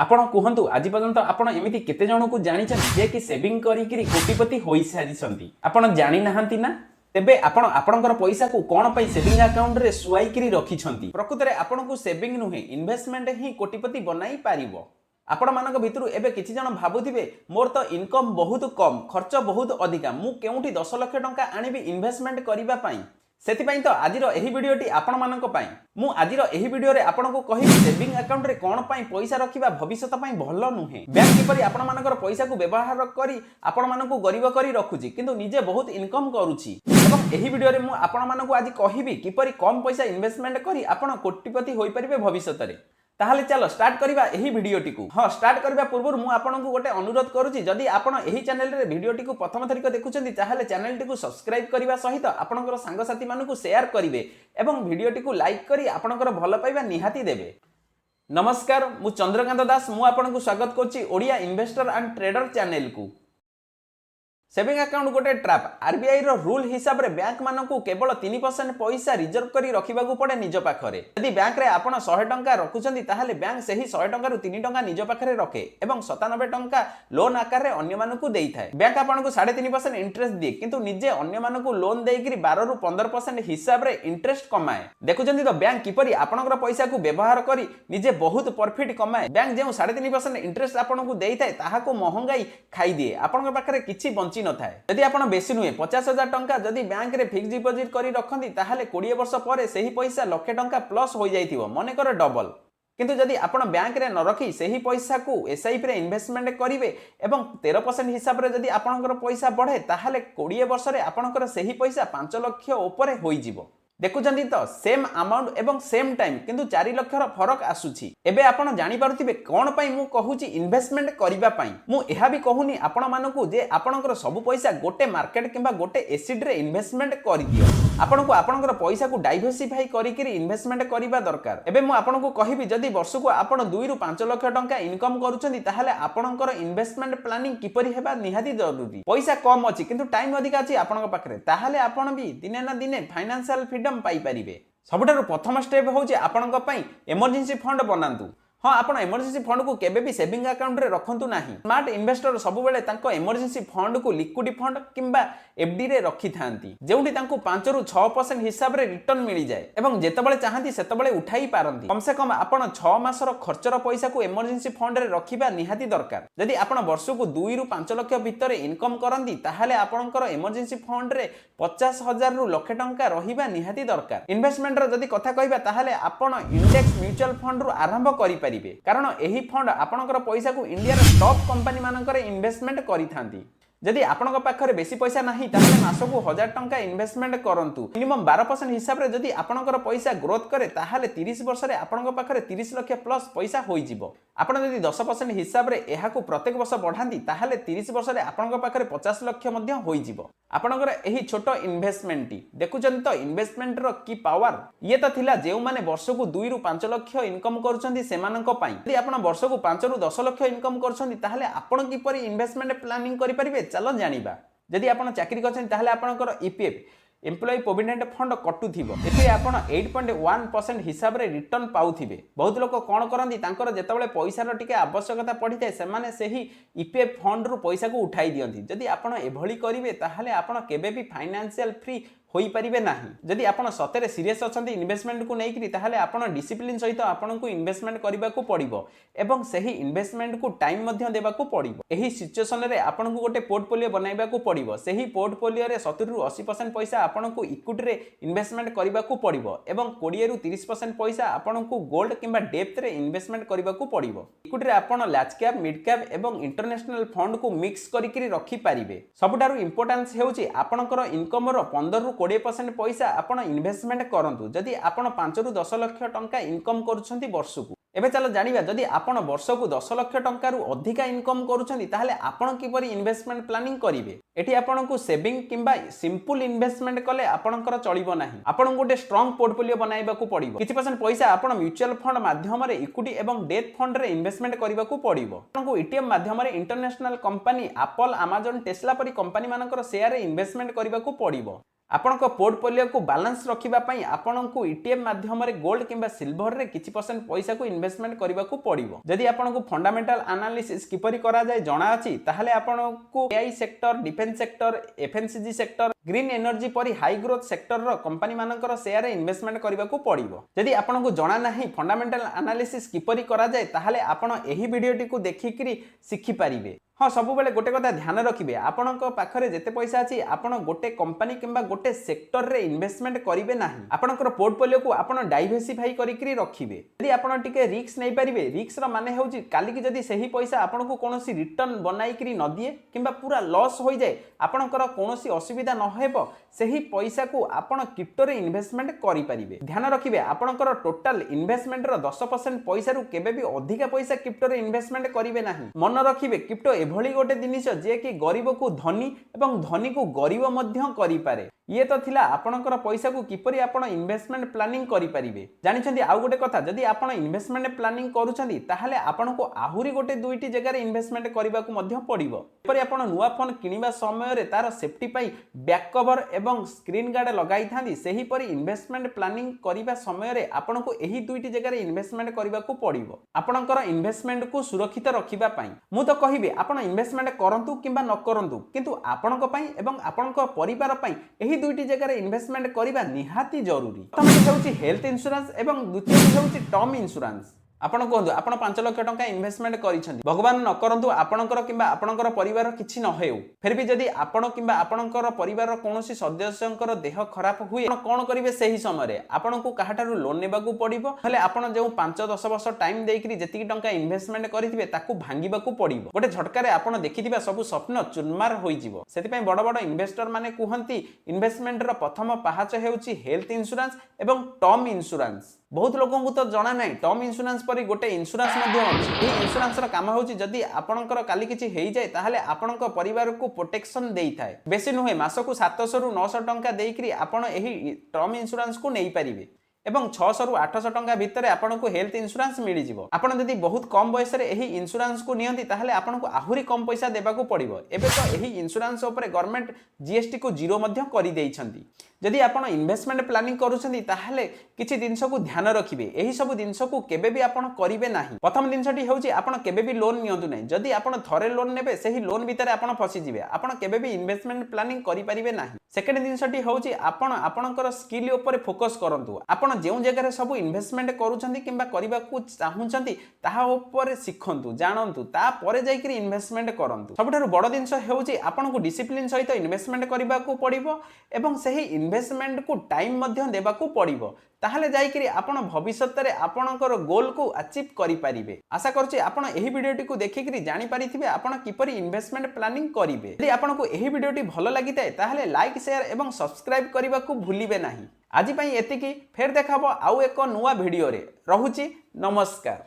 आपण कहतु आज पर्यंत आपण एमती केते जन को जानिछन जे कि सेविंग करिकरी कोटिपति होई सारिसंती आपण जानि नाहंती ना तेबे आपण आपणकर पैसा को कोन पई सेविंग अकाउंट रे सुआइकरी रखिछंती प्रकृत रे आपण को सेविंग नुहे इन्वेस्टमेंट ही कोटिपति बनाई पारिबो। आपण मानक भितरु एबे किछि जन भाबुथिबे मोर तो इनकम बहुत कम खर्च बहुत अधिका मु केउठी 10 लाख टंका आनिबी इन्वेस्टमेंट करिबा पई सेतिपाई तो आजिर एही वीडियोटी आपण मानक पई मु आजिर एही वीडियो रे आपण को कहि सेविंग अकाउंट रे कोन पई पैसा रखिबा भविष्यत पई भलो नुहे बैंक किपरि आपण मानकर पैसा को व्यवहार करी आपण मानक गरीब करी रखुची किंतु निजे बहुत इनकम करूची एवं एही वीडियो रे मु आपण मानक आज कहिबी किपरि कम पैसा इन्वेस्टमेंट करी आपण कोटिपति होई परिबे भविष्यत रे। ताहले चलो स्टार्ट करिबा एही वीडियोटी को। हाँ स्टार्ट करबा पूर्व मु आपनकु गोटे अनुरोध करूची जदि आपण एही चैनल रे वीडियोटी को प्रथम थरिक देखुचंती ताहले चैनल टी को सब्सक्राइब करबा सहित आपनकर संग साथी मानकु शेयर करिवे एवं वीडियोटी को लाइक करी आपनकर भलो पाइबा निहाती देबे। नमस्कार मु चंद्रकांत दास मु आपनकु स्वागत करची Odia investor and trader channel को। सेविंग अकाउंट गोटे ट्रैप आरबीआई रो रूल हिसाब रे बैंक मानकु केवल 3% पैसा रिजर्व करी रखिबा को पड़े निज पाखरे। यदि बैंक रे आपण 100 टंका रखुचंती ताहाले बैंक सेही 100 टंका रु 3 टंका निज पाखरे रखे एवं 97 टंका लोन आकार रे अन्य मानकु देई थाए। बैंक आपनको 3.5% इंटरेस्ट दिए किंतु निजे अन्य मानकु लोन देइकरी 12 रु 15% हिसाब रे इंटरेस्ट कमाए। देखुचंती तो बैंक किपरि आपनकर पैसा को व्यवहार करी निजे बहुत प्रॉफिट कमाए। बैंक जे 3.5% इंटरेस्ट आपनको देई थाए ताहा को महंगाई खाई दिए आपनकर पाखरे किछि बंची न थाए। यदि आपण बेसी नुहे 50,000 टंका जदि बैंक रे फिक्स डिपॉजिट करी रखंती ताहाले 20 वर्ष परे सेही पैसा लाख टंका प्लस हो जाइथिबो मने कर डबल। किंतु जदि आपण बैंक रे न रखी सेही पैसा को एसआईपी रे इन्वेस्टमेंट करिवे एवं 13% हिसाब रे जदि आपनकर पैसा बढ़े ताहाले 20 वर्ष रे आपनकर सेही पैसा 5 लाख ऊपर होई जिवो। देखुचंती तो सेम अमाउंट एवं सेम टाइम किंतु 4 लाख रो फरक आसुची। एबे आपण जानि पारुथिबे कोन पई मु कहूची इन्वेस्टमेंट करिबा पई मु एहा भी कहूनी आपण मानकु जे आपणकर सब पैसा गोटे मार्केट किंबा गोटे एसिड रे इन्वेस्टमेंट करि दियो। आपणको आपणकर पैसा को डाइवर्सिफाई करिकरी इन्वेस्टमेंट करिबा दरकार। एबे मु आपणको कहिबी जदि वर्ष को आपण 2 रु 5 लाख टंका इनकम करूचंती ताहाले आपणकर इन्वेस्टमेंट प्लानिंग किपरि हेबा निहाती जरूरी। पैसा कम अछि किंतु टाइम अधिक अछि आपणक पाखरे ताहाले आपण भी दिने ना दिने फाइनेंशियल फ्रीडम पाई परिबे। सबठारु प्रथम स्टेप होउची आपणक पई इमरजेंसी फंड बनांतु। हाँ आपण इमरजेंसी फंड को केबे भी सेविंग अकाउंट रे रखंतु नाही। स्मार्ट इन्वेस्टर सब बेले तांको इमरजेंसी फंड को लिक्विड फंड किंबा एफडी रे रखि थांती जेउठी तांको 5 रु 6% हिसाब रे रिटर्न मिली जाए एवं जेतेबेले चाहंती सेतेबेले उठाई पारंती। कम से कम आपण 6 मासर खर्चर पैसा को इमरजेंसी फंड रे रखिबा निहाती दरकार। यदि आपण वर्ष को 2 रु 5 लाख भितर इनकम करंती ताहाले आपणकर इमरजेंसी फंड रे 50,000 रु लाख टंका रहिबा निहाती दरकार। इन्वेस्टमेंट रो जदि कथा कहबा ताहाले आपण इंडेक्स म्यूचुअल फंड रु आरंभ करि कारण एही फंड आपणकर पैसा को इंडिया रे टॉप कंपनी मानकर इन्वेस्टमेंट करि थांती। जदि आपणक पाखरे बेसी पैसा नाही ताहाले मासको 1000 टंका इन्वेस्टमेंट करंतु मिनिमम 12% हिसाब रे जदि आपणकर पैसा ग्रोथ करे ताहाले 30 वर्ष रे आपणक पाखरे 30 लाख प्लस पैसा होई जिवो। आपण जदि 10% हिसाब रे एहा को प्रत्येक वर्ष बढ़ांती ताहाले 30 वर्ष रे आपणक पाखरे 50 लाख मध्ये होई जिवो। आपणकर एही छोटो इन्वेस्टमेंट टी देखुचंत तो इन्वेस्टमेंट रो की पावर ये तो थिला जेउ माने वर्ष को 2 रु 5 लाख इनकम करूचंती सेमानक पई। यदि आपण वर्ष को 5 रु 10 लाख इनकम करूचंती ताहाले आपण किपरि इन्वेस्टमेंट प्लानिंग करि परिबे चलो जानिबा। जदि आपण चाकरी करछन ताहाले आपणकर ईपीएफ एम्प्लॉय प्रोविडेंट फंड कटुथिबो एथे आपण 8.1% हिसाब रे रिटर्न पाउथिबे। बहुत लोक कोन करंती तांकर जेतेबेले पैसा रो टिके आवश्यकता पड़िथे सेमाने सेही ईपीएफ फंड रो पैसा को उठाई दियंती। जदि आपण एभली करिवे ताहाले आपण केबे भी फाइनेंशियल फ्री होई परिबे नाही। जदि आपण सतेरे सीरियस अछंती इन्वेस्टमेंट को नेइकरी ताहाले आपण डिसिप्लिन सहित आपणको इन्वेस्टमेंट करिबा को पड़िबो एवं सेही इन्वेस्टमेंट को टाइम मध्य देबा को पड़िबो। एही सिचुएशन रे आपणको गोटे पोर्टफोलियो बनाइबा को पड़िबो। सेही पोर्टफोलियो रे 70 रु 80% पैसा आपणको इक्विटी रे इन्वेस्टमेंट करिबा को पड़िबो एवं 20 रु 30% पैसा आपणको गोल्ड किंबा डेप्थ रे इन्वेस्टमेंट करिबा को पड़िबो। इक्विटी रे आपण लार्ज कैप मिड कैप एवं इंटरनेशनल फंड को मिक्स करिकरी रखि पारिबे। सबटारु इंपोर्टेंस हेउची आपणकर इनकम रो 15 रु 20% पैसा आपण इन्वेस्टमेंट करंतु। जदि आपण 5 रु 10 लाख टंका इनकम करूछंती वर्ष को एबे चलो जानिबा जदि आपण वर्ष को 10 लाख टंका रु अधिका इनकम करूछंती ताहाले आपण किपरि इन्वेस्टमेंट प्लानिंग करिवे। एठी आपण को सेविंग किंबा सिंपल इन्वेस्टमेंट कले आपणकर चलिबो नाही। आपण गोटे स्ट्रांग पोर्टफोलियो बनाइबा को पड़िबो। किछि परसेंट पैसा आपण म्यूचुअल फंड माध्यम रे इक्विटी एवं डेथ फंड रे इन्वेस्टमेंट करिबा को पड़िबो। आपण को ईटीएम माध्यम रे international company Apple Amazon Tesla परि कंपनी मानकर शेयर रे इन्वेस्टमेंट करिबा को पड़िबो। ଆପଣଙ୍କ पोर्टफोलियो को बैलेंस रखिबा पई आपनको ईटीएम माध्यम रे गोल्ड किंबा सिल्वर रे किछि परसेंट पैसा को इन्वेस्टमेंट करबा को पड़िबो। जदि आपनको फंडामेंटल एनालिसिस किपरि करा जाय जणा अछि ताहले आपनको AI sector, defence sector, FMCG sector, green energy परी हाई ग्रोथ सेक्टर रो कंपनी मानकर शेयर रे इन्वेस्टमेंट करबा को पड़िबो। जदि आपनको जणा नाही फंडामेंटल एनालिसिस किपरि करा जाय ताहले आपण एही वीडियोटी को देखिकरी सिखि पारिबे। हाँ सब बेले गोटे कथा ध्यान रखिए आपण पाखरे जेते पैसा अच्छी आपण गोटे कंपनी किंबा गोटे सेक्टर रे इन्वेस्टमेंट करिवे नाही। आपणकर पोर्टफोलियो को आपण डाइवर्सिफाई करिकरी रखिबे। यदि आपण टिके रिस्क नै परिबे, रिस्क रो माने होउची काली की जदि सही पैसा आपण को कोनोसी रिटर्न बनाइकरी न दिए किंबा पूरा लॉस होई जाए आपणकर कोनोसी असुविधा न हेबो सही पैसा को आपण क्रिप्टो रे इन्वेस्टमेंट करि परिबे। ध्यान रखिए आपणकर टोटल इन्वेस्टमेंट रो 10% पैसा रु केबे भी अधिक पैसा क्रिप्टो रे इन्वेस्टमेंट करिवे नाही। मन रखिए क्रिप्टो भली गोटे जिनिस जे कि गरीब को धनी एवं धनी को गरीब मध्य करि पारे। ये तो थिला आपणकर पैसा को किपरि आपण इन्वेस्टमेंट प्लानिंग करि परिबे। जानिछन्ती आउ गोटे कथा जदि आपण इन्वेस्टमेंट प्लानिंग करूछन्ती ताहाले आपण को आहुरी गोटे दुईटी जगह रे इन्वेस्टमेंट करिबा को मध्य पड़िबो। एपरि आपण नुवा फोन किनिबा समय रे तार सेफ्टी पई बैक कवर एवं स्क्रीन गार्ड लगाई थांदी सेही परि इन्वेस्टमेंट प्लानिंग करिबा समय रे आपण को एही दुईटी जगह रे इन्वेस्टमेंट करिबा को पड़िबो। आपणकर इन्वेस्टमेंट को सुरक्षित रखिबा पई मु तो कहिबे आपण इन्वेस्टमेंट करंतु किंबा न करंतु किंतु आपणक पई एवं आपणक परिवार पई एही दुईटी जगह इन्वेस्टमेंट करबा निहाती जरूरी। प्रथम होउची हेल्थ इंश्योरेंस एवं द्वितीय होउची टर्म इंश्योरेंस। आपण कहतु आपण 5 लाख टंका इन्वेस्टमेंट करिसेंती भगवान न करंतु आपणकर किंबा आपणकर परिवार किछि न हेउ फिर भी जदि आपण किंबा आपणकर परिवार कोनोसी सदस्यंकर देह खराब हुए आपण कोन करिवे सही समय रे आपणको काहाटारु लोन नेबा को पड़िबो। हले आपण जे 5-10 वर्ष टाइम देइकरी जेतिकी टंका इन्वेस्टमेंट करिथिबे ताकू भांगीबा को पड़िबो। गोटे झटका रे आपण देखिथिबा सब स्वप्न चुनमार होई जिवो। सेति पई बड़ बड़ इन्वेस्टर माने कुहंती इन्वेस्टमेंट रो प्रथम पाहाच हेउची हेल्थ इंश्योरेंस एवं टर्म इंश्योरेंस। बहुत लोगों को तो जाना नहीं टर्म इंश्योरेंस परी गोटे इंश्योरेंस मध्य अछि। ए इंश्योरेंस रो काम होउची जदि आपणकर काली किछि हेइ जाय ताहाले आपणक परिवार को प्रोटेक्शन देई थाए। बेसी नुहे मासकु 700 रु 900 टंका देइकरी आपण एही टर्म इंश्योरेंस को नेई परिबे एवं 600 रु 800 टंका भितर आपनको हेल्थ इंश्योरेंस मिली जिवो। आपण जदि बहुत कम बयस रे एही इंश्योरेंस को नियंती ताहाले आपनको आहुरी कम पैसा देबा को पड़िबो। एबे तो एही इंश्योरेंस ऊपर गवर्नमेंट जीएसटी को जीरो मध्य करि देइछंती। जदि आपण इन्वेस्टमेंट प्लानिंग करूछंती ताहाले किछि दिनस को ध्यान रखिबे। एही सब दिनस को केबे भी आपण करिवे नाही। प्रथम दिनसटी होउची आपण केबे भी लोन नियंतु नाही। जदि आपण थरे लोन नेबे सेही लोन भितर आपण फसी जिवे आपण केबे भी इन्वेस्टमेंट प्लानिंग करि परिबे नाही। सेकेंड दिनसटी होउची आपण आपणकर स्किल ऊपर फोकस करंतु। आपण जेउ जगह रे सब इन्वेस्टमेंट करूछंती किंबा करिबा को चाहुछंती ताहा ऊपर सिखंतु जानंतु ता परे जाईकरी इन्वेस्टमेंट करंतु। सबठारु बड़ दिनस हेउची आपण को डिसिप्लिन सहित इन्वेस्टमेंट करिबा को पड़िबो एवं सेही इन्वेस्टमेंट को टाइम मध्य देबा को पड़िबो। ताहले जाईकरी आपण भविष्यत रे आपणकर गोल को अचीव करि परिबे। आशा करछि आपण एही वीडियोटी को देखिकरी जानि परिथिबे आपण किपरि इन्वेस्टमेंट प्लानिंग करिवे। यदि आपण को एही वीडियोटी भलो लागिताय ताहले लाइक शेयर एवं सब्सक्राइब करिबा को भूलिबे नाही। आज पई एतिकी फेर देखाबो आउ एको नुवा वीडियो रे। रहुछि नमस्कार।